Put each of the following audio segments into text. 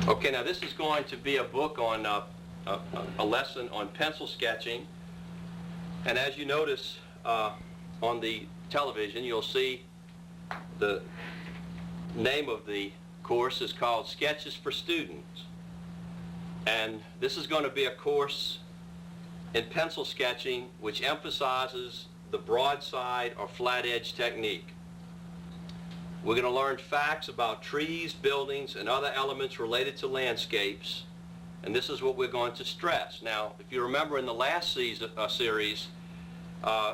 Okay, now this is going to be a book on a lesson on pencil sketching, and as you notice on the television, you'll see the name of the course is called Sketches for Students, and this is going to be a course in pencil sketching which emphasizes the broadside or flat edge technique. We're going to learn facts about trees, buildings, and other elements related to landscapes, and this is what we're going to stress. Now, if you remember in the last series,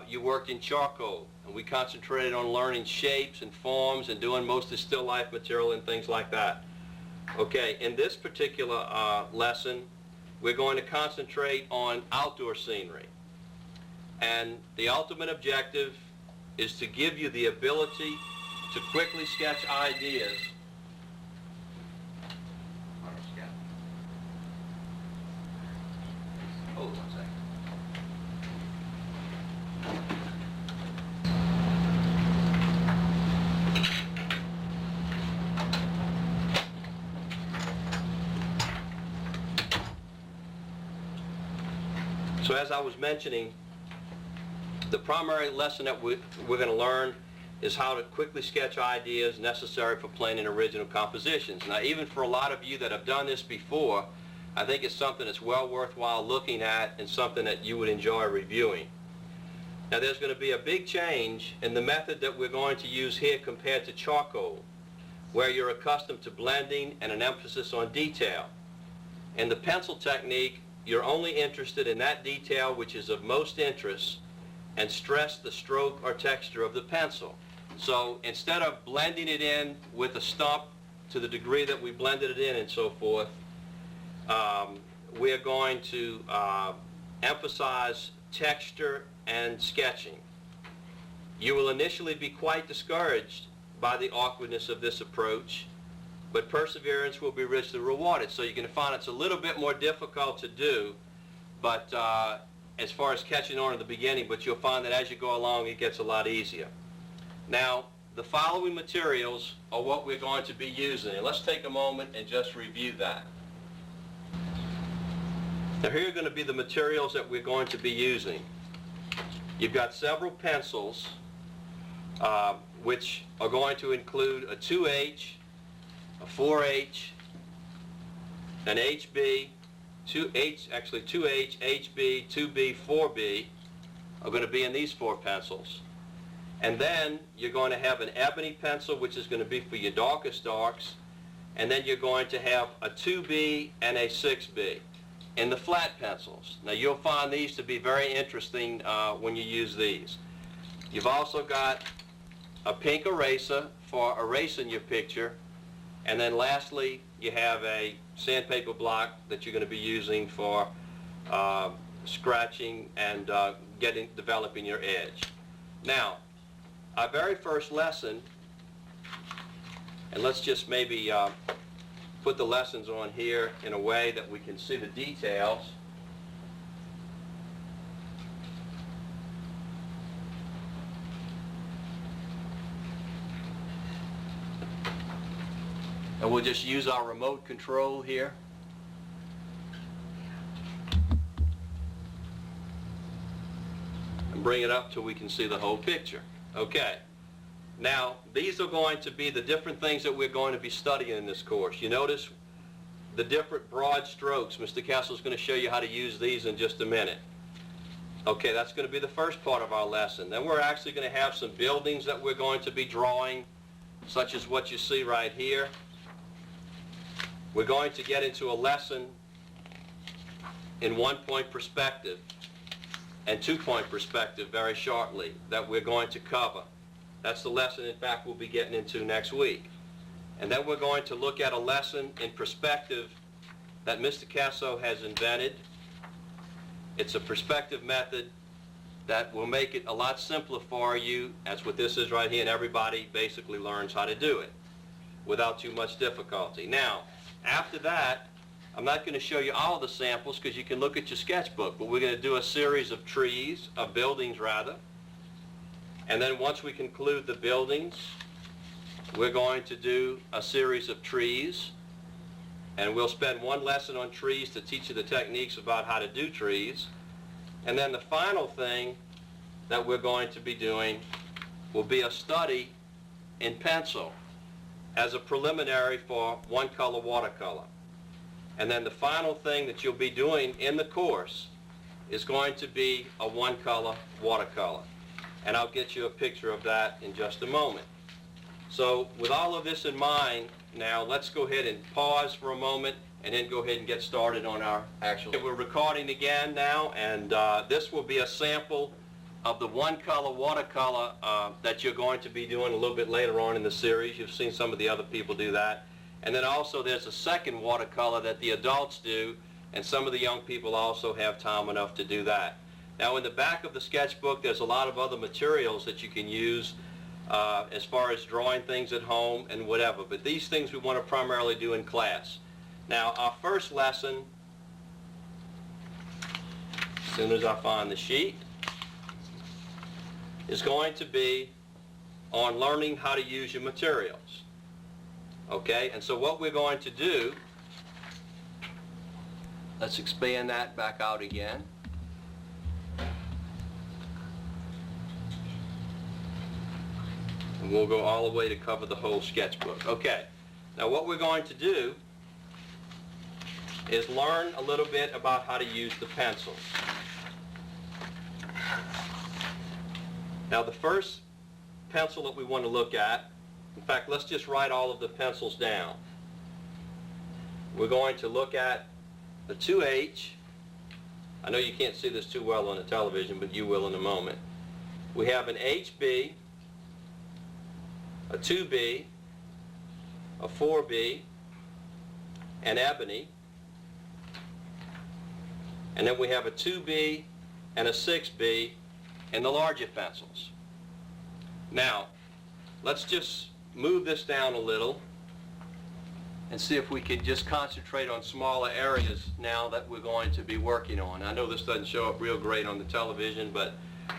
you worked in charcoal, and we concentrated on learning shapes and forms and doing mostly still life material and things like that. Okay, in this particular lesson, we're going to concentrate on outdoor scenery, and the ultimate objective is to give you the ability to quickly sketch ideas. Hold on one second. So as I was mentioning, the primary lesson that we're going to learn is how to quickly sketch ideas necessary for planning original compositions. Now, even for a lot of you that have done this before, I think it's something that's well worthwhile looking at and something that you would enjoy reviewing. Now, there's going to be a big change in the method that we're going to use here compared to charcoal, where you're accustomed to blending and an emphasis on detail. In the pencil technique, you're only interested in that detail which is of most interest and stress the stroke or texture of the pencil. So instead of blending it in with a stump to the degree that we blended it in and so forth, we're going to emphasize texture and sketching. You will initially be quite discouraged by the awkwardness of this approach, but perseverance will be richly rewarded. So you're going to find it's a little bit more difficult to do, but as far as catching on in the beginning, but you'll find that as you go along it gets a lot easier. Now, the following materials are what we're going to be using, and let's take a moment and just review that. Now, here are going to be the materials that we're going to be using. You've got several pencils which are going to include a 2H, a 4H, an HB, 2H, HB, 2B, 4B are going to be in these four pencils. And then you're going to have an ebony pencil, which is going to be for your darkest darks, and then you're going to have a 2B and a 6B in the flat pencils. Now, you'll find these to be very interesting when you use these. You've also got a pink eraser for erasing your picture, and then lastly you have a sandpaper block that you're going to be using for scratching and developing your edge. Now, our very first lesson, and let's just maybe put the lessons on here in a way that we can see the details. And we'll just use our remote control here. And bring it up till we can see the whole picture. Okay. Now, these are going to be the different things that we're going to be studying in this course. You notice the different broad strokes. Mr. Casso is going to show you how to use these in just a minute. Okay, that's going to be the first part of our lesson. Then we're actually going to have some buildings that we're going to be drawing, such as what you see right here. We're going to get into a lesson in one-point perspective and two-point perspective very shortly that we're going to cover. That's the lesson, in fact, we'll be getting into next week. And then we're going to look at a lesson in perspective that Mr. Casso has invented. It's a perspective method that will make it a lot simpler for you. That's what this is right here, and everybody basically learns how to do it without too much difficulty. Now, after that, I'm not going to show you all the samples because you can look at your sketchbook, but we're going to do a series of trees, of buildings rather. And then once we conclude the buildings, we're going to do a series of trees. And we'll spend one lesson on trees to teach you the techniques about how to do trees. And then the final thing that we're going to be doing will be a study in pencil as a preliminary for one-color watercolor. And then the final thing that you'll be doing in the course is going to be a one-color watercolor. And I'll get you a picture of that in just a moment. So with all of this in mind, now let's go ahead and pause for a moment and then go ahead and get started on our actual. We're recording again now, and this will be a sample of the one-color watercolor that you're going to be doing a little bit later on in the series. You've seen some of the other people do that. And then also there's a second watercolor that the adults do, and some of the young people also have time enough to do that. Now in the back of the sketchbook there's a lot of other materials that you can use as far as drawing things at home and whatever, but these things we want to primarily do in class. Now our first lesson, as soon as I find the sheet, is going to be on learning how to use your materials. Okay, and so what we're going to do, let's expand that back out again. And we'll go all the way to cover the whole sketchbook. Okay, now what we're going to do is learn a little bit about how to use the pencils. Now the first pencil that we want to look at, in fact, let's just write all of the pencils down. We're going to look at the 2H. I know you can't see this too well on the television, but you will in a moment. We have an HB, a 2B, a 4B, an ebony, and then we have a 2B and a 6B in the larger pencils. Now, let's just move this down a little and see if we can just concentrate on smaller areas now that we're going to be working on. I know this doesn't show up real great on the television, but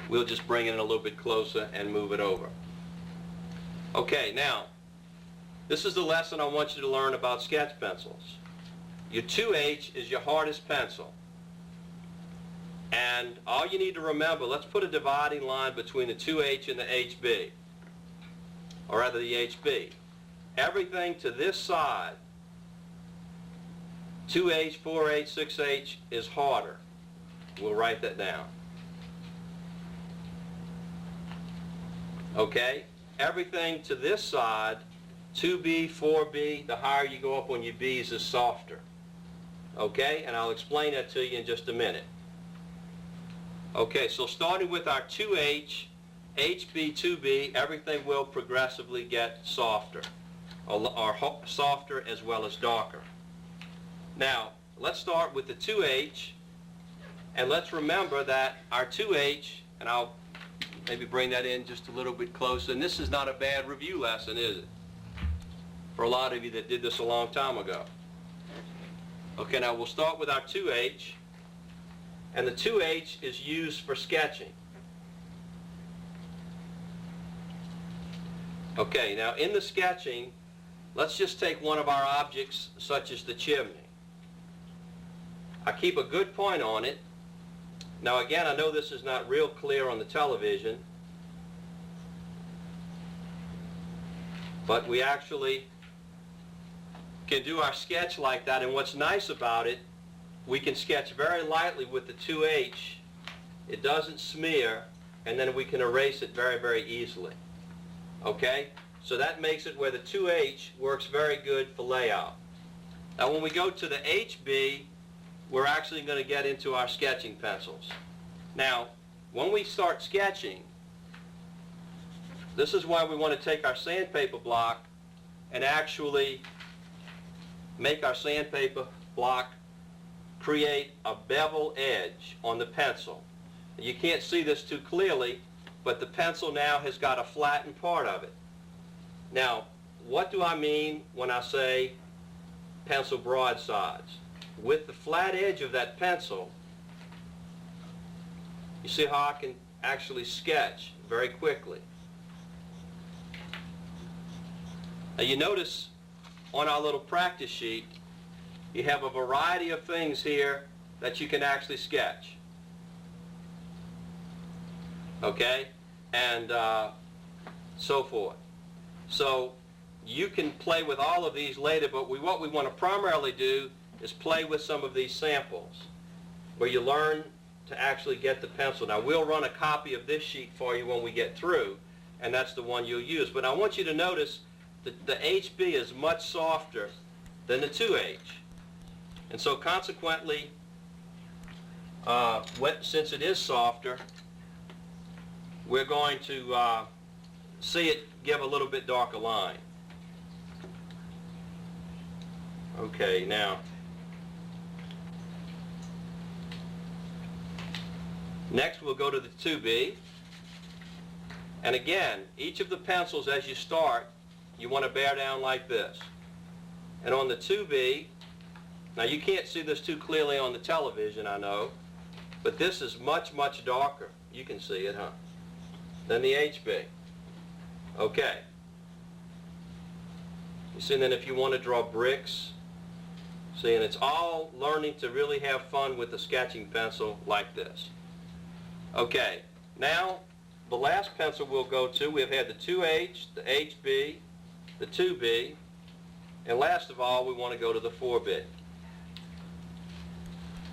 we'll just bring it in a little bit closer and move it over. Okay, now, this is the lesson I want you to learn about sketch pencils. Your 2H is your hardest pencil. And all you need to remember, let's put a dividing line between the 2H and the HB, or rather the HB. Everything to this side, 2H, 4H, 6H, is harder. We'll write that down. Okay? Everything to this side, 2B, 4B, the higher you go up on your B's, is softer. Okay? And I'll explain that to you in just a minute. Okay, so starting with our 2H, HB, 2B, everything will progressively get softer, or softer as well as darker. Now, let's start with the 2H, and let's remember that our 2H, and I'll maybe bring that in just a little bit closer, and this is not a bad review lesson, is it? For a lot of you that did this a long time ago. Okay, now we'll start with our 2H, and the 2H is used for sketching. Okay, now in the sketching, let's just take one of our objects, such as the chimney. I keep a good point on it. Now again, I know this is not real clear on the television, but we actually can do our sketch like that, and what's nice about it, we can sketch very lightly with the 2H. It doesn't smear, and then we can erase it very, very easily. Okay? So that makes it where the 2H works very good for layout. Now when we go to the HB, we're actually going to get into our sketching pencils. Now, when we start sketching, this is why we want to take our sandpaper block and actually make our sandpaper block create a bevel edge on the pencil. You can't see this too clearly, but the pencil now has got a flattened part of it. Now, what do I mean when I say pencil broadsides? With the flat edge of that pencil, you see how I can actually sketch very quickly. Now you notice on our little practice sheet, you have a variety of things here that you can actually sketch. Okay? And so forth. So you can play with all of these later, but what we want to primarily do is play with some of these samples where you learn to actually get the pencil. Now we'll run a copy of this sheet for you when we get through, and that's the one you'll use. But I want you to notice that the HB is much softer than the 2H. And so consequently, since it is softer, we're going to see it give a little bit darker line. Okay, now, next we'll go to the 2B. And again, each of the pencils as you start, you want to bear down like this. And on the 2B, now you can't see this too clearly on the television, I know, but this is much, much darker. You can see it, huh? Than the HB. Okay. You see, then if you want to draw bricks, see, and it's all learning to really have fun with the sketching pencil like this. Okay, now the last pencil we'll go to, we've had the 2H, the HB, the 2B, and last of all, we want to go to the 4B.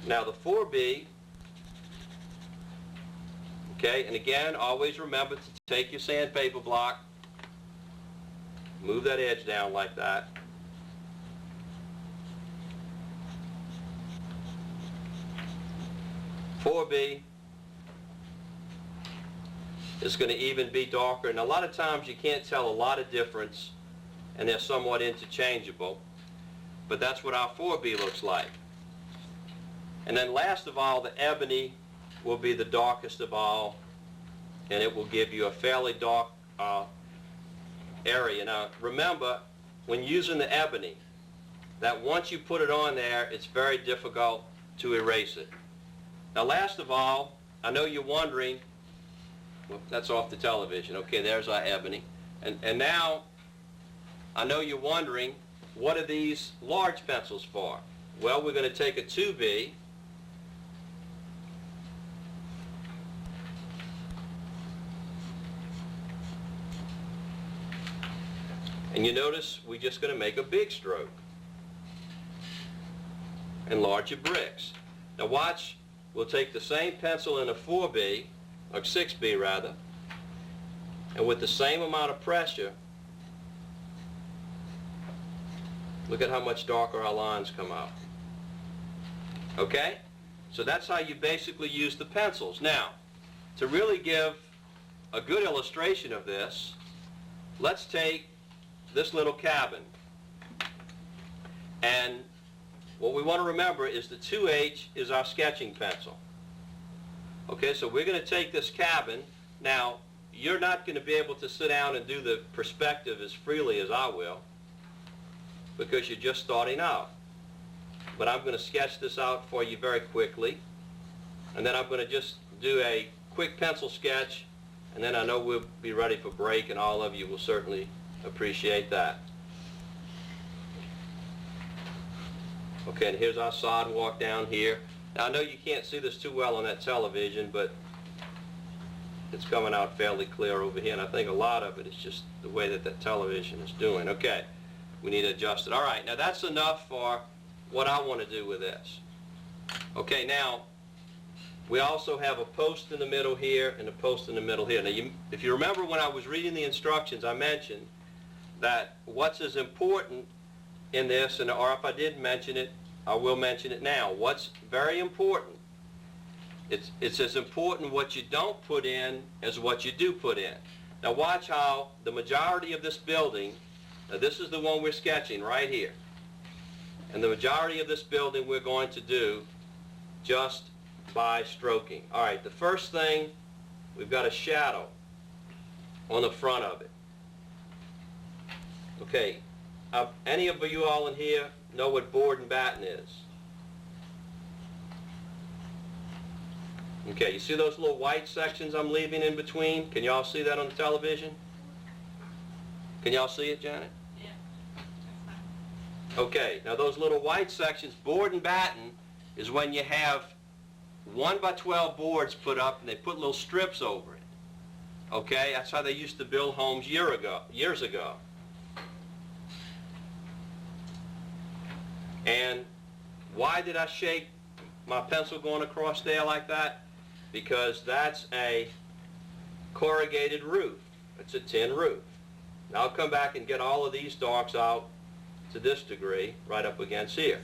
Now the 4B, okay, and again, always remember to take your sandpaper block, move that edge down like that. "4B" is going to even be darker, and a lot of times you can't tell a lot of difference, and they're somewhat interchangeable, but that's what our 4B looks like. And then last of all, the ebony will be the darkest of all, and it will give you a fairly dark area. Now remember, when using the ebony, that once you put it on there, it's very difficult to erase it. Now last of all, I know you're wondering, well, that's off the television. Okay, there's our ebony. And now, I know you're wondering, what are these large pencils for? Well, we're going to take a 2B, and you notice we're just going to make a big stroke. Enlarge your bricks. Now watch, we'll take the same pencil in a 4B, or 6B rather, and with the same amount of pressure, look at how much darker our lines come out. Okay? So that's how you basically use the pencils. Now, to really give a good illustration of this, let's take this little cabin. And what we want to remember is the 2H is our sketching pencil. Okay, so we're going to take this cabin. Now, you're not going to be able to sit down and do the perspective as freely as I will, because you're just starting out. But I'm going to sketch this out for you very quickly, and then I'm going to just do a quick pencil sketch, and then I know we'll be ready for break, and all of you will certainly appreciate that. Okay, and here's our sidewalk down here. Now I know you can't see this too well on that television, but it's coming out fairly clear over here, and I think a lot of it is just the way that the television is doing. Okay, we need to adjust it. All right, now that's enough for what I want to do with this. Okay, now we also have a post in the middle here and a post in the middle here. Now if you remember when I was reading the instructions, I mentioned that what's as important in this, and or if I did mention it, I will mention it now. What's very important, it's as important what you don't put in as what you do put in. Now watch how the majority of this building, now this is the one we're sketching right here, and the majority of this building we're going to do just by stroking. All right, the first thing, we've got a shadow on the front of it. Okay, any of you all in here know what board and batten is? Okay, you see those little white sections I'm leaving in between? Can you all see that on the television? Can y'all see it, Janet? Yeah, that's Okay, now those little white sections, board and batten, is when you have 1 by 12 boards put up and they put little strips over it. Okay, that's how they used to build homes years ago. And why did I shape my pencil going across there like that? Because that's a corrugated roof. It's a tin roof. Now I'll come back and get all of these darks out to this degree, right up against here.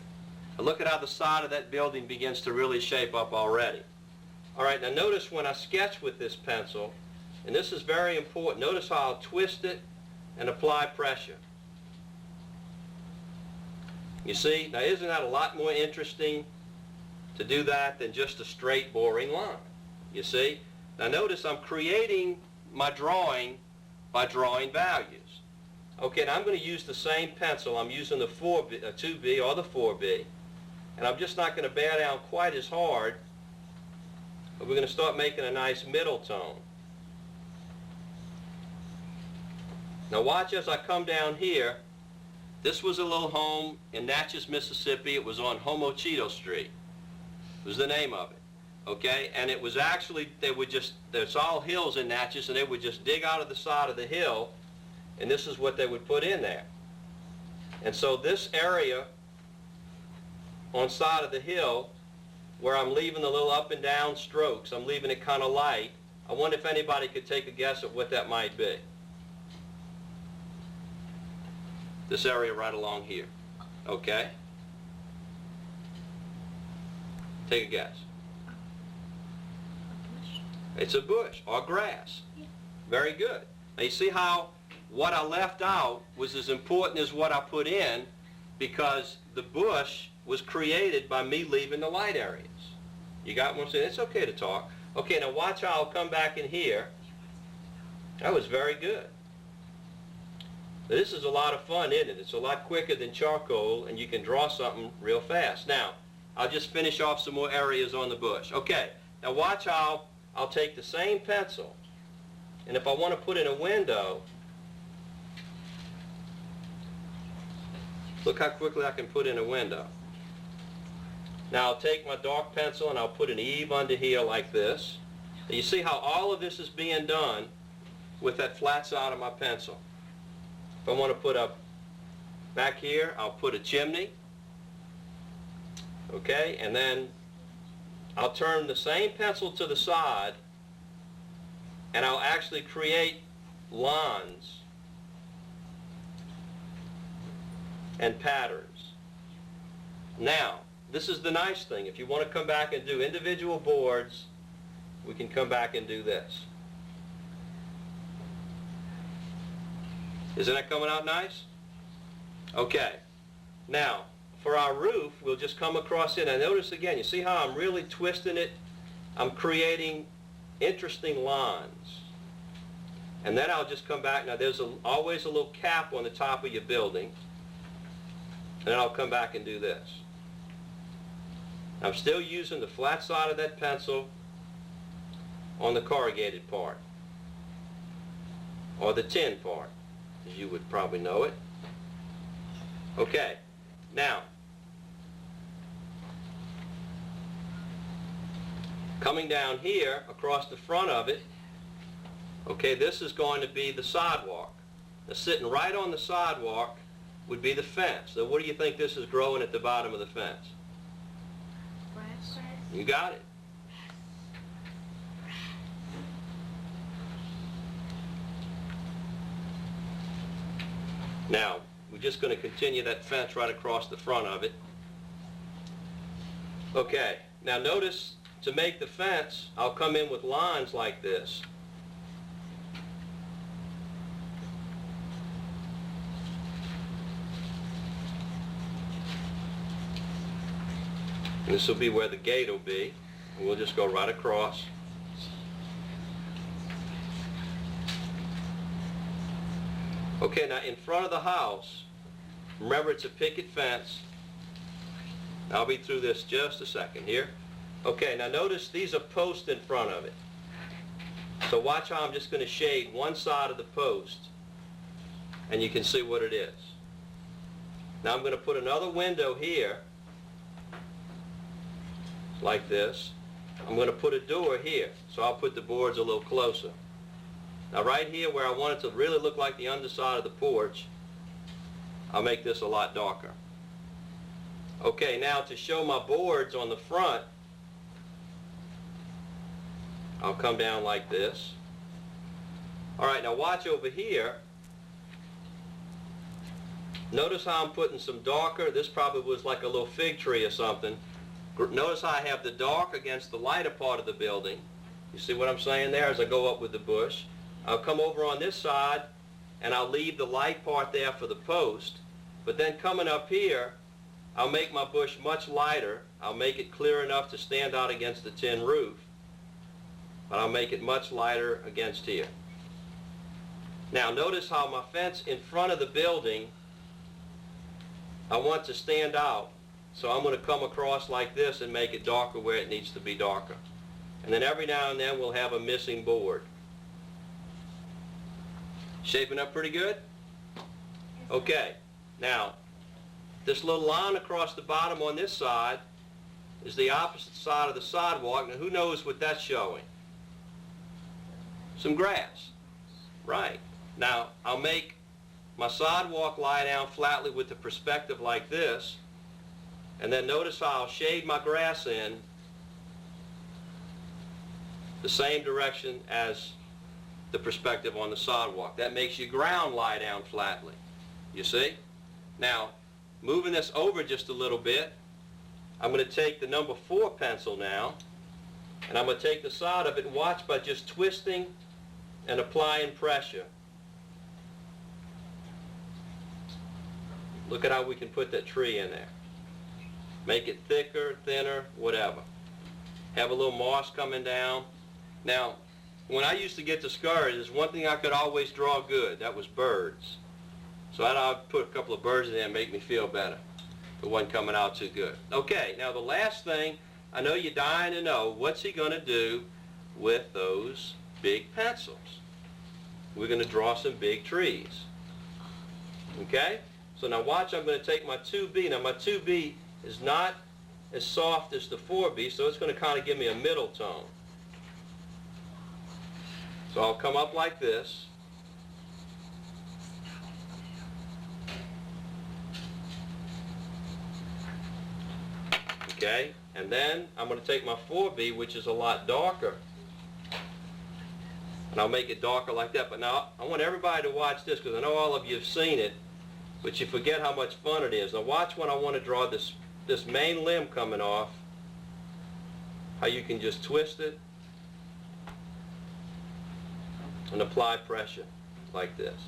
And look at how the side of that building begins to really shape up already. All right, now notice when I sketch with this pencil, and this is very important, notice how I'll twist it and apply pressure. You see, now isn't that a lot more interesting to do that than just a straight, boring line? You see? Now notice I'm creating my drawing by drawing values. Okay, now I'm going to use the same pencil. I'm using the 2B or the 4B. And I'm just not going to bear down quite as hard, but we're going to start making a nice middle tone. Now watch as I come down here. This was a little home in Natchez, Mississippi. It was on Homochito Street. Was the name of it. Okay, and it was actually, there's all hills in Natchez, and they would just dig out of the side of the hill, and this is what they would put in there. And so this area on side of the hill, where I'm leaving the little up and down strokes, I'm leaving it kind of light. I wonder if anybody could take a guess at what that might be. This area right along here. Okay? Take a guess. It's a bush or grass. Yeah. Very good. Now you see how what I left out was as important as what I put in, because the bush was created by me leaving the light areas. You got what I'm saying? It's okay to talk. Okay, now watch how I'll come back in here. That was very good. This is a lot of fun, isn't it? It's a lot quicker than charcoal, and you can draw something real fast. Now, I'll just finish off some more areas on the bush. Okay, now watch how I'll take the same pencil, and if I want to put in a window, look how quickly I can put in a window. Now I'll take my dark pencil and I'll put an eave under here like this. Now you see how all of this is being done with that flat side of my pencil. If I want to put up back here, I'll put a chimney. Okay, and then I'll turn the same pencil to the side and I'll actually create lines and patterns. Now, this is the nice thing. If you want to come back and do individual boards, we can come back and do this. Isn't that coming out nice? Okay. Now, for our roof, we'll just come across it. And notice again, you see how I'm really twisting it? I'm creating interesting lines. And then I'll just come back. Now, there's always a little cap on the top of your building. And then I'll come back and do this. I'm still using the flat side of that pencil on the corrugated part, or the tin part, as you would probably know it. Okay, now, coming down here across the front of it, okay, this is going to be the sidewalk. Now, sitting right on the sidewalk would be the fence. So what do you think this is growing at the bottom of the fence? You got it. Now, we're just going to continue that fence right across the front of it. Okay, now notice, to make the fence, I'll come in with lines like this. And this will be where the gate will be. And we'll just go right across. Okay, now in front of the house, remember it's a picket fence. I'll be through this just a second here. Okay, now notice these are posts in front of it. So watch how I'm just going to shade one side of the post, and you can see what it is. Now I'm going to put another window here, like this. I'm going to put a door here, so I'll put the boards a little closer. Now right here where I want it to really look like the underside of the porch, I'll make this a lot darker. Okay, now to show my boards on the front, I'll come down like this. Alright, now watch over here. Notice how I'm putting some darker. This probably was like a little fig tree or something. Notice how I have the dark against the lighter part of the building. You see what I'm saying there as I go up with the bush? I'll come over on this side and I'll leave the light part there for the post. But then coming up here, I'll make my bush much lighter. I'll make it clear enough to stand out against the tin roof. But I'll make it much lighter against here. Now notice how my fence in front of the building, I want to stand out. So I'm going to come across like this and make it darker where it needs to be darker. And then every now and then we'll have a missing board. Shaping up pretty good? Okay. Now, this little line across the bottom on this side is the opposite side of the sidewalk. Now who knows what that's showing? Some grass. Right. Now, I'll make my sidewalk lie down flatly with the perspective like this. And then notice how I'll shade my grass in the same direction as the perspective on the sidewalk. That makes your ground lie down flatly. You see? Now, moving this over just a little bit, I'm going to take the number 4 pencil now, and I'm going to take the side of it and watch by just twisting and applying pressure. Look at how we can put that tree in there. Make it thicker, thinner, whatever. Have a little moss coming down. Now, when I used to get discouraged, there's one thing I could always draw good. That was birds. So I'd put a couple of birds in there and make me feel better. It wasn't coming out too good. Okay, now the last thing, I know you're dying to know, what's he going to do with those big pencils? We're going to draw some big trees. Okay? So now watch, I'm going to take my 2B. Now my 2B is not as soft as the 4B, so it's going to kind of give me a middle tone. So I'll come up like this. Okay, and then I'm going to take my 4B, which is a lot darker, and I'll make it darker like that. But now I want everybody to watch this, because I know all of you have seen it, but you forget how much fun it is. Now watch when I want to draw this main limb coming off, how you can just twist it and apply pressure like this.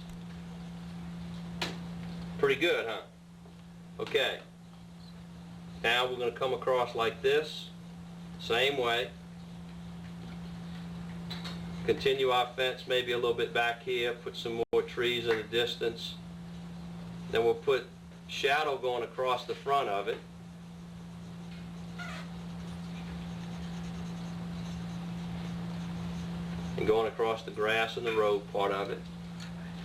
Pretty good, huh? Okay. Now we're going to come across like this, same way. Continue our fence maybe a little bit back here, put some more trees in the distance. Then we'll put shadow going across the front of it. And going across the grass and the road part of it.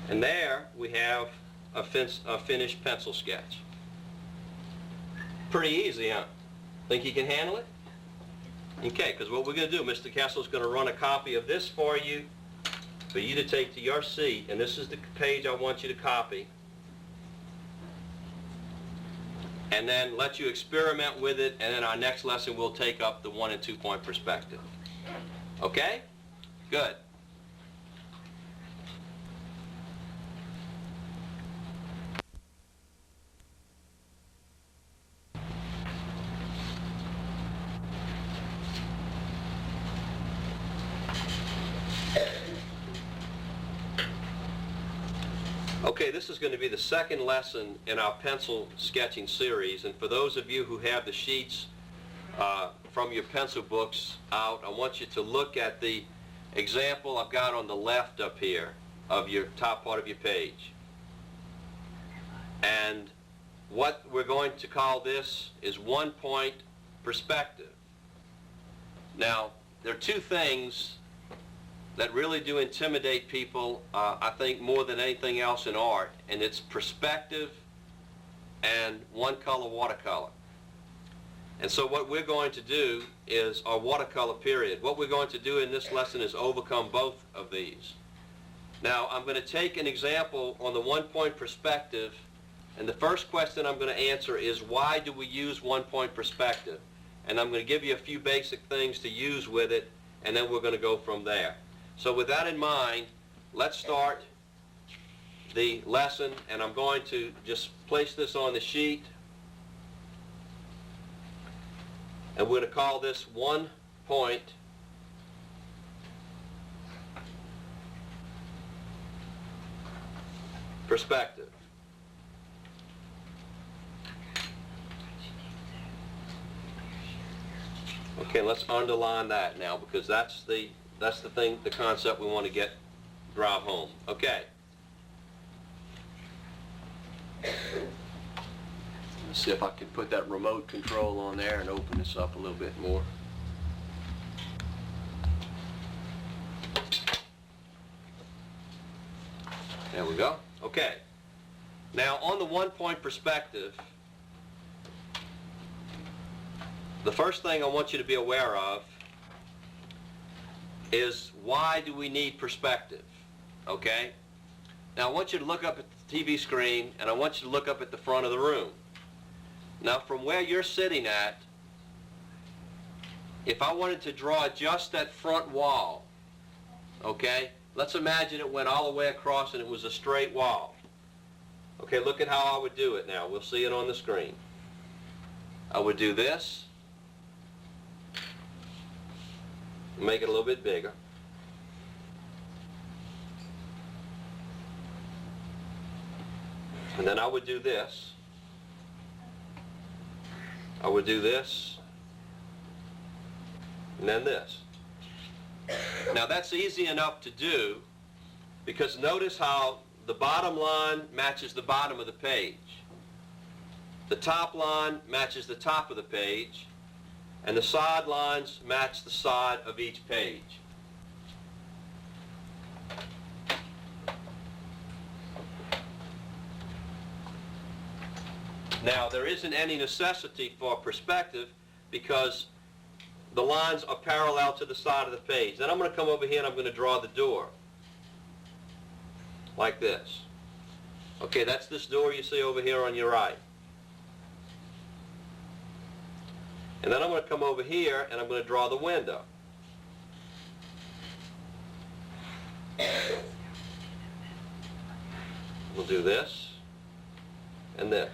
And there we have a finished pencil sketch. Pretty easy, huh? Think you can handle it? Okay, because what we're going to do, Mr. Casso is going to run a copy of this for you to take to your seat, and this is the page I want you to copy. And then let you experiment with it, and then our next lesson we'll take up the 1 and 2 point perspective. Okay? Good. Okay, this is going to be the second lesson in our pencil sketching series, and for those of you who have the sheets from your pencil books out, I want you to look at the example I've got on the left up here of your top part of your page. And what we're going to call this is 1 point perspective. Now, there are two things that really do intimidate people, I think, more than anything else in art, and it's perspective and one color watercolor. And so what we're going to do is our watercolor period. What we're going to do in this lesson is overcome both of these. Now, I'm going to take an example on the one-point perspective, and the first question I'm going to answer is, why do we use one-point perspective? And I'm going to give you a few basic things to use with it, and then we're going to go from there. So with that in mind, let's start the lesson, and I'm going to just place this on the sheet, and we're going to call this one-point perspective. Okay, let's underline that now, because that's the thing, the concept we want to drive home. Okay. Let's see if I can put that remote control on there and open this up a little bit more. There we go. Okay. Now, on the one-point perspective, the first thing I want you to be aware of is, why do we need perspective? Okay? Now, I want you to look up at the TV screen, and I want you to look up at the front of the room. Now, from where you're sitting at, if I wanted to draw just that front wall, okay, let's imagine it went all the way across and it was a straight wall. Okay, look at how I would do it now. We'll see it on the screen. I would do this, make it a little bit bigger. And then I would do this. I would do this, and then this. Now that's easy enough to do, because notice how the bottom line matches the bottom of the page. The top line matches the top of the page, and the side lines match the side of each page. Now, there isn't any necessity for perspective, because the lines are parallel to the side of the page. Then I'm going to come over here and I'm going to draw the door, like this. Okay, that's this door you see over here on your right. And then I'm going to come over here and I'm going to draw the window. We'll do this and this.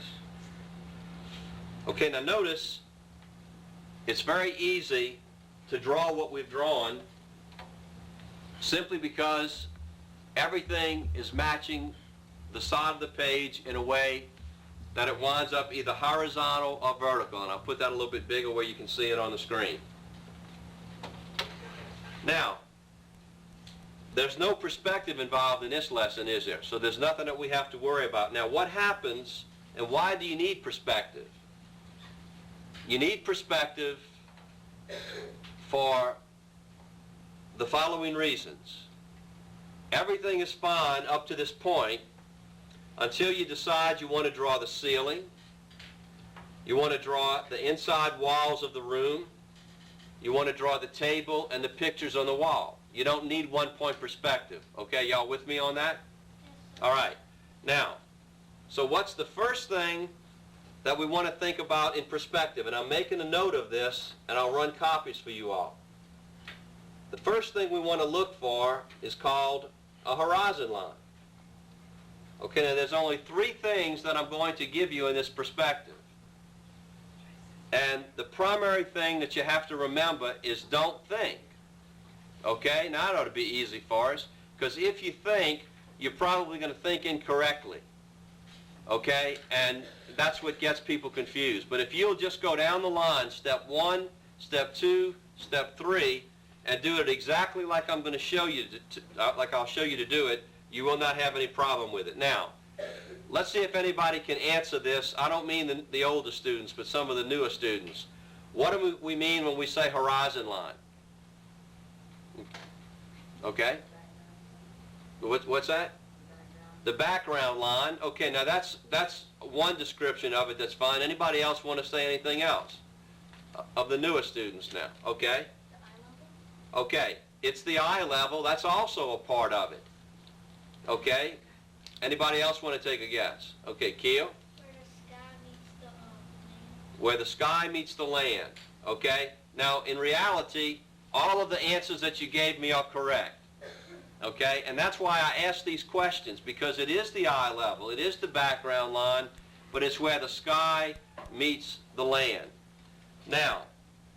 Okay, now notice, it's very easy to draw what we've drawn, simply because everything is matching the side of the page in a way that it winds up either horizontal or vertical. And I'll put that a little bit bigger where you can see it on the screen. Now, there's no perspective involved in this lesson, is there? So there's nothing that we have to worry about. Now, what happens, and why do you need perspective? You need perspective for the following reasons. Everything is fine up to this point until you decide you want to draw the ceiling, you want to draw the inside walls of the room, you want to draw the table and the pictures on the wall. You don't need one-point perspective. Okay, y'all with me on that? All right. Now, so what's the first thing that we want to think about in perspective? And I'm making a note of this, and I'll run copies for you all. The first thing we want to look for is called a horizon line. Okay, now there's only three things that I'm going to give you in this perspective. And the primary thing that you have to remember is, don't think. Okay, now that ought to be easy for us, because if you think, you're probably going to think incorrectly. Okay, and that's what gets people confused. But if you'll just go down the line, step 1, step 2, step 3, and do it exactly like I'm going to show you, like I'll show you to do it, you will not have any problem with it. Now, let's see if anybody can answer this. I don't mean the older students, but some of the newer students. What do we mean when we say horizon line? Okay? What's that? The background line, okay, now that's one description of it that's fine. Anybody else want to say anything else? Of the newer students now, okay? The eye level? Okay, it's the eye level, that's also a part of it. Okay? Anybody else want to take a guess? Okay, Keel? Where the sky meets the Where the sky meets the land, okay? Now, in reality, all of the answers that you gave me are correct. Okay, and that's why I asked these questions, because it is the eye level, it is the background line, but it's where the sky meets the land. Now,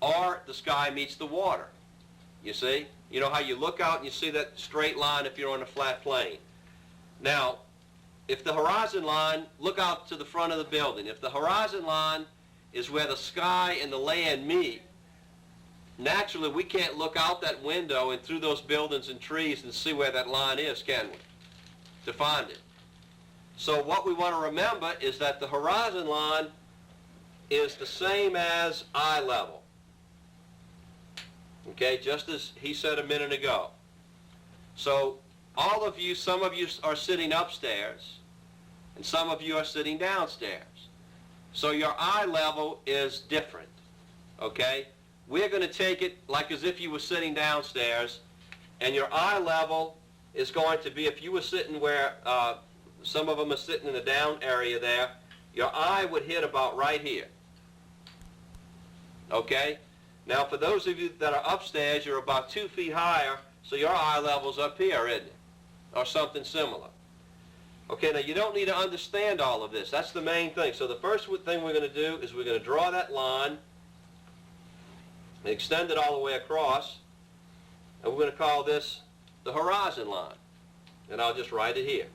or the sky meets the water. You see? You know how you look out and you see that straight line if you're on a flat plane. Now, if the horizon line, look out to the front of the building. If the horizon line is where the sky and the land meet, naturally, we can't look out that window and through those buildings and trees and see where that line is, can we? To find it. So what we want to remember is that the horizon line is the same as eye level. Okay, just as he said a minute ago. So all of you, some of you are sitting upstairs, and some of you are sitting downstairs. So your eye level is different, okay? We're going to take it like as if you were sitting downstairs, and your eye level is going to be, if you were sitting where some of them are sitting in the down area there, your eye would hit about right here. Okay? Now for those of you that are upstairs, you're about 2 feet higher, so your eye level's up here, isn't it? Or something similar. Okay, now you don't need to understand all of this. That's the main thing. So the first thing we're going to do is we're going to draw that line and extend it all the way across, and we're going to call this the horizon line. And I'll just write it here.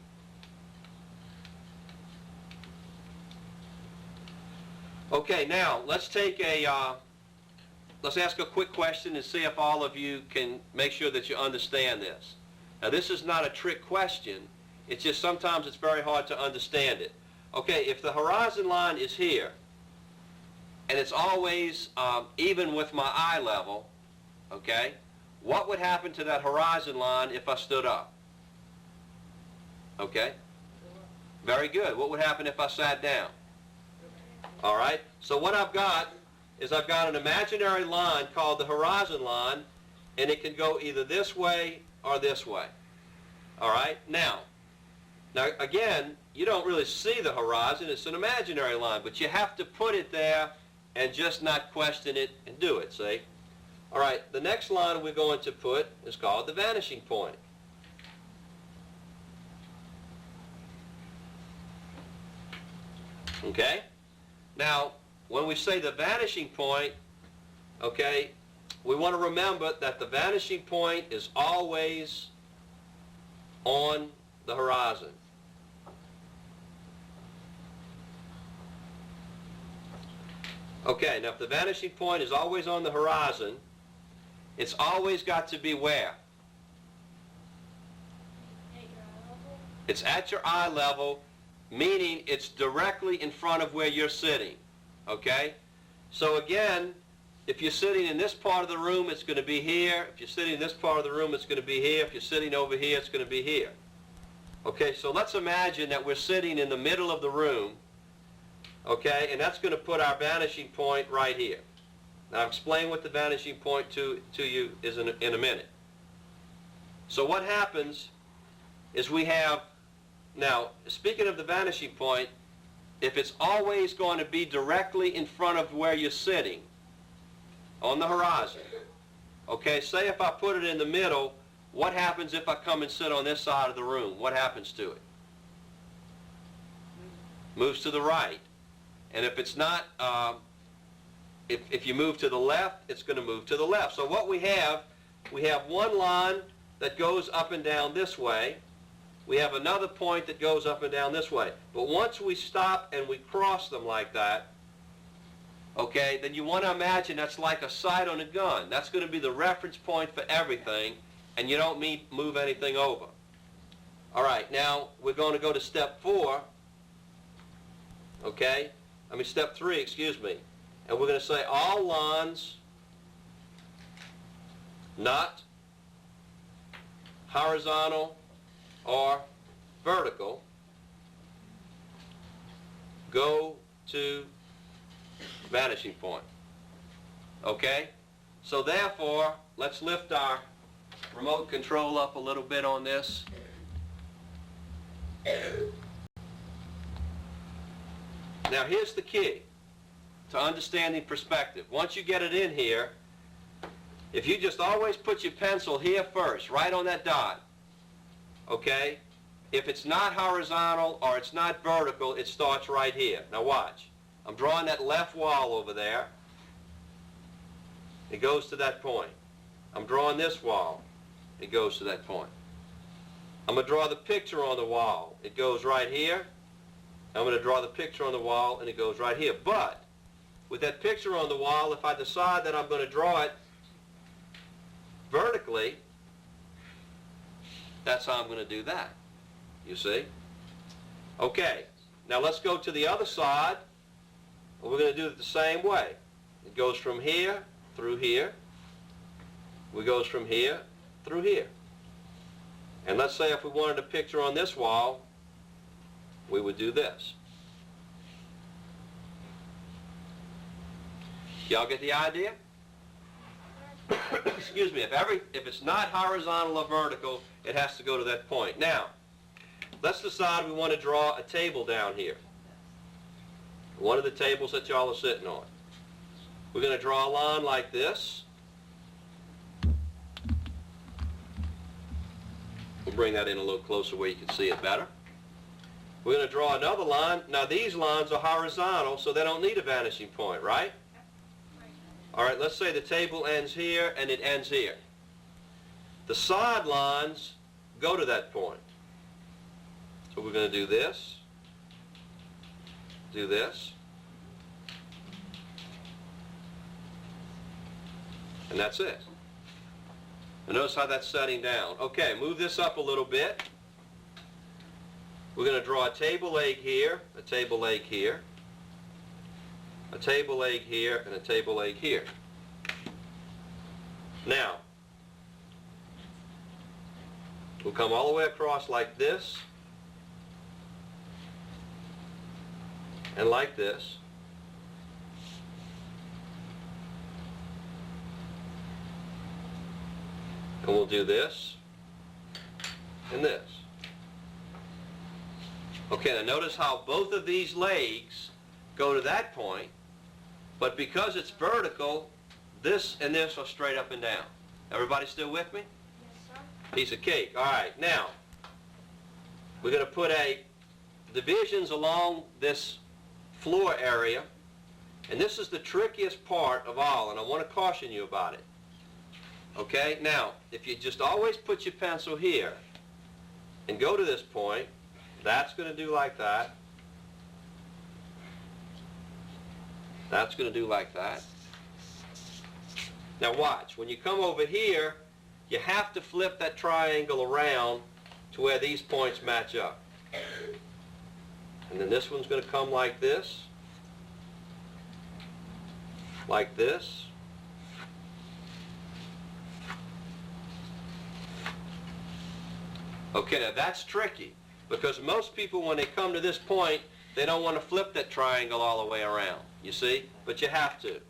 Okay, now let's take let's ask a quick question and see if all of you can make sure that you understand this. Now this is not a trick question, it's just sometimes it's very hard to understand it. Okay, if the horizon line is here, and it's always even with my eye level, okay, what would happen to that horizon line if I stood up? Okay? Very good. What would happen if I sat down? All right? So what I've got is I've got an imaginary line called the horizon line, and it can go either this way or this way. All right? Now again, you don't really see the horizon. It's an imaginary line, but you have to put it there and just not question it and do it, see? All right, the next line we're going to put is called the vanishing point. Okay? Now, when we say the vanishing point, okay, we want to remember that the vanishing point is always on the horizon. Okay, now if the vanishing point is always on the horizon, it's always got to be where? It's at your eye level, meaning it's directly in front of where you're sitting. Okay? So again, if you're sitting in this part of the room, it's going to be here. If you're sitting in this part of the room, it's going to be here. If you're sitting over here, it's going to be here. Okay, so let's imagine that we're sitting in the middle of the room. Okay, and that's going to put our vanishing point right here. Now, I'll explain what the vanishing point to you is in a minute. So what happens is we have, now, speaking of the vanishing point, if it's always going to be directly in front of where you're sitting, on the horizon, okay, say if I put it in the middle, what happens if I come and sit on this side of the room? What happens to it? Moves to the right. And if it's not, if you move to the left, it's going to move to the left. So what we have one line that goes up and down this way. We have another point that goes up and down this way. But once we stop and we cross them like that, okay, then you want to imagine that's like a sight on a gun. That's going to be the reference point for everything, and you don't move anything over. All right, now we're going to go to step 4, okay? Step 3, excuse me. And we're going to say all lines not horizontal or vertical, go to vanishing point. Okay? So therefore, let's lift our remote control up a little bit on this. Now here's the key to understanding perspective. Once you get it in here, if you just always put your pencil here first, right on that dot, okay? If it's not horizontal or it's not vertical, it starts right here. Now watch. I'm drawing that left wall over there. It goes to that point. I'm drawing this wall. It goes to that point. I'm going to draw the picture on the wall. It goes right here. I'm going to draw the picture on the wall, and it goes right here. But with that picture on the wall, if I decide that I'm going to draw it vertically, that's how I'm going to do that. You see? Okay. Now let's go to the other side. We're going to do it the same way. It goes from here through here. It goes from here through here. And let's say if we wanted a picture on this wall, we would do this. Y'all get the idea? Excuse me, if it's not horizontal or vertical, it has to go to that point. Now, let's decide we want to draw a table down here. One of the tables that y'all are sitting on. We're going to draw a line like this. We'll bring that in a little closer where you can see it better. We're going to draw another line. Now these lines are horizontal, so they don't need a vanishing point, right? All right, let's say the table ends here and it ends here. The side lines go to that point. So we're going to do this, and that's it. And notice how that's setting down. Okay, move this up a little bit. We're going to draw a table leg here, a table leg here, a table leg here, and a table leg here. Now, we'll come all the way across like this, and like this. And we'll do this and this. Okay, now notice how both of these legs go to that point, but because it's vertical, this and this are straight up and down. Everybody still with me? Yes, sir. Piece of cake. All right, now, we're going to put divisions along this floor area, and this is the trickiest part of all, and I want to caution you about it. Okay, now, if you just always put your pencil here and go to this point, that's going to do like that. That's going to do like that. Now watch, when you come over here, you have to flip that triangle around to where these points match up. And then this one's going to come like this, like this. Okay, now that's tricky, because most people, when they come to this point, they don't want to flip that triangle all the way around, you see? But you have to.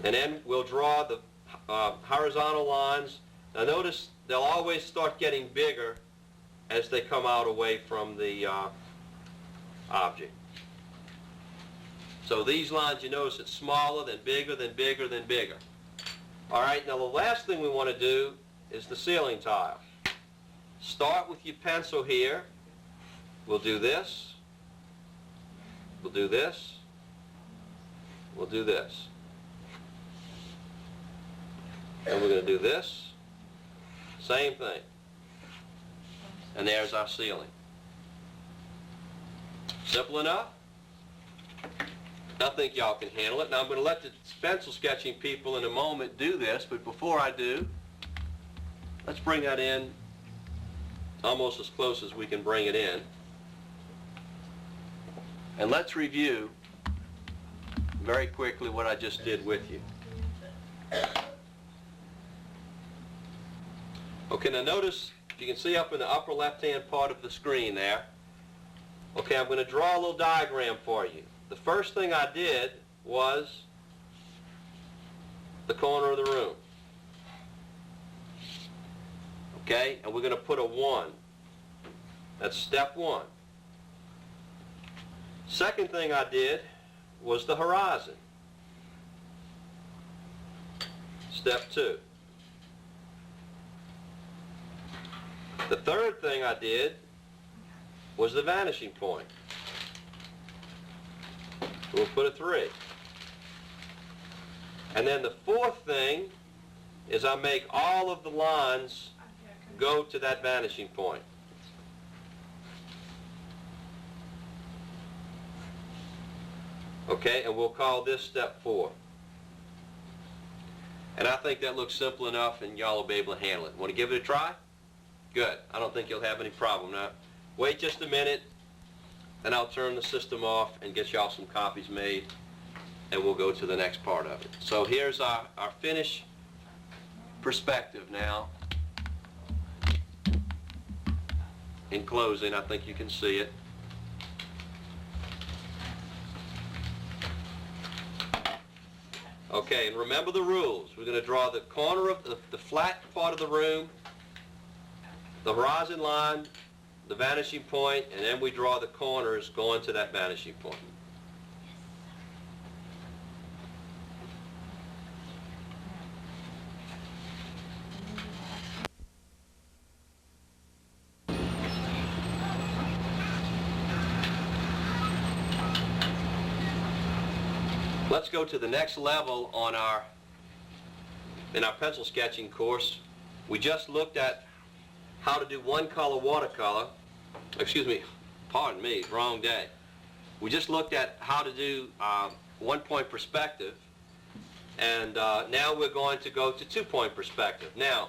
And then we'll draw the horizontal lines. Now notice they'll always start getting bigger as they come out away from the object. So these lines, you notice it's smaller, then bigger, then bigger, then bigger. All right, now the last thing we want to do is the ceiling tile. Start with your pencil here. We'll do this. We'll do this. We'll do this. And we're going to do this. Same thing. And there's our ceiling. Simple enough? I think y'all can handle it. Now I'm going to let the pencil sketching people in a moment do this, but before I do, let's bring that in almost as close as we can bring it in. And let's review very quickly what I just did with you. Okay, now notice, you can see up in the upper left-hand part of the screen there. Okay, I'm going to draw a little diagram for you. The first thing I did was the corner of the room. Okay, and we're going to put a 1. That's step 1. Second thing I did was the horizon. Step 2. The third thing I did was the vanishing point. We'll put a 3. And then the fourth thing is I make all of the lines go to that vanishing point. Okay, and we'll call this step 4. And I think that looks simple enough and y'all will be able to handle it. Want to give it a try? Good. I don't think you'll have any problem. Now, wait just a minute, and I'll turn the system off and get y'all some copies made, and we'll go to the next part of it. So here's our finished perspective now. In closing, I think you can see it. Okay, and remember the rules. We're going to draw the corner of the flat part of the room, the horizon line, the vanishing point, and then we draw the corners going to that vanishing point. Let's go to the next level in our pencil sketching course. We just looked at how to do one-color watercolor. Excuse me, pardon me, wrong day. We just looked at how to do one-point perspective, and now we're going to go to two-point perspective. Now,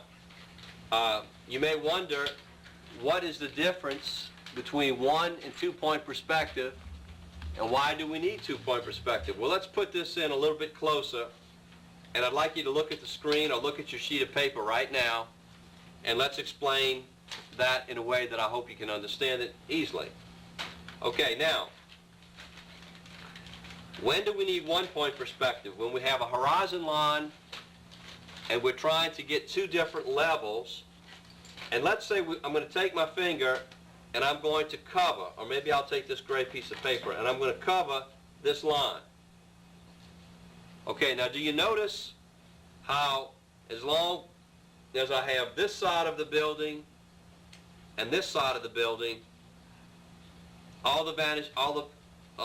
you may wonder, what is the difference between one and two-point perspective, and why do we need two-point perspective? Well, let's put this in a little bit closer, and I'd like you to look at the screen or look at your sheet of paper right now, and let's explain that in a way that I hope you can understand it easily. Okay, now, when do we need one-point perspective? When we have a horizon line and we're trying to get two different levels, and let's say I'm going to take my finger and I'm going to cover, or maybe I'll take this gray piece of paper and I'm going to cover this line. Okay, now do you notice how as long as I have this side of the building and this side of the building, all the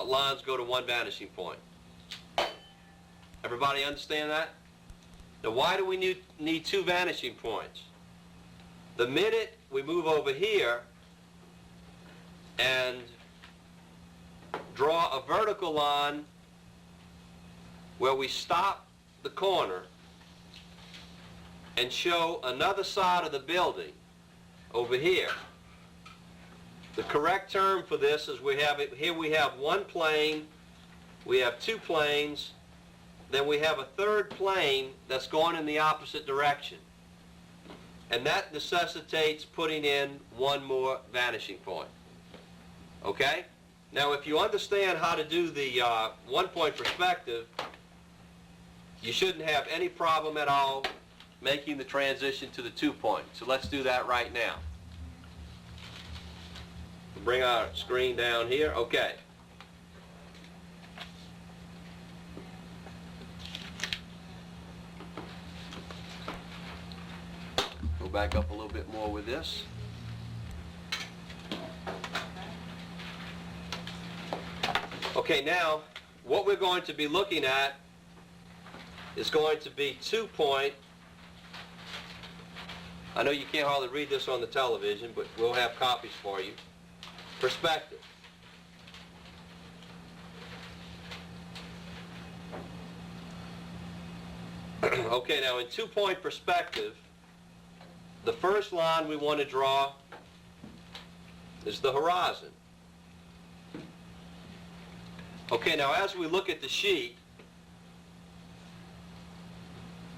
lines go to one vanishing point? Everybody understand that? Now why do we need two vanishing points? The minute we move over here and draw a vertical line where we stop the corner and show another side of the building over here. The correct term for this is here we have one plane, we have two planes, then we have a third plane that's going in the opposite direction. And that necessitates putting in one more vanishing point. Okay? Now if you understand how to do the one-point perspective, you shouldn't have any problem at all making the transition to the two-point. So let's do that right now. Bring our screen down here. Okay. Go back up a little bit more with this. Okay, now what we're going to be looking at is going to be two-point. I know you can't hardly read this on the television, but we'll have copies for you. Perspective. Okay, now in two-point perspective, the first line we want to draw is the horizon. Okay, now as we look at the sheet,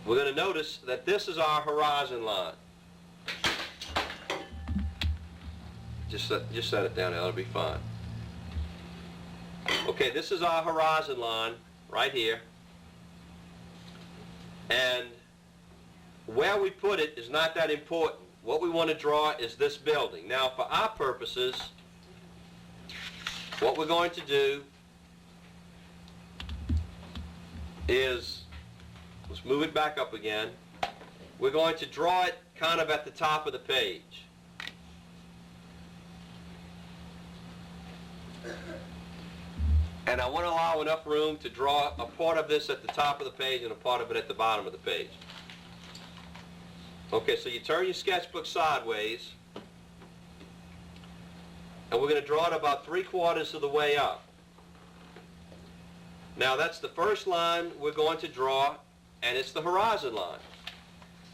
we're going to notice that this is our horizon line. Just set it down, that'll be fine. Okay, this is our horizon line right here. And where we put it is not that important. What we want to draw is this building. Now, for our purposes, what we're going to do is, let's move it back up again. We're going to draw it kind of at the top of the page. And I want to allow enough room to draw a part of this at the top of the page and a part of it at the bottom of the page. Okay, so you turn your sketchbook sideways, and we're going to draw it about 3/4 of the way up. Now that's the first line we're going to draw, and it's the horizon line.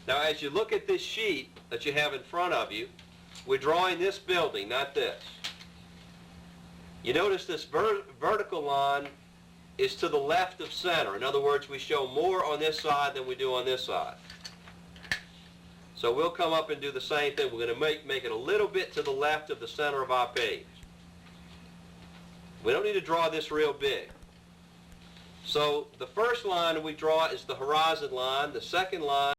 Now as you look at this sheet that you have in front of you, we're drawing this building, not this. You notice this vertical line is to the left of center. In other words, we show more on this side than we do on this side. So we'll come up and do the same thing. We're going to make it a little bit to the left of the center of our page. We don't need to draw this real big. So the first line we draw is the horizon line. The second line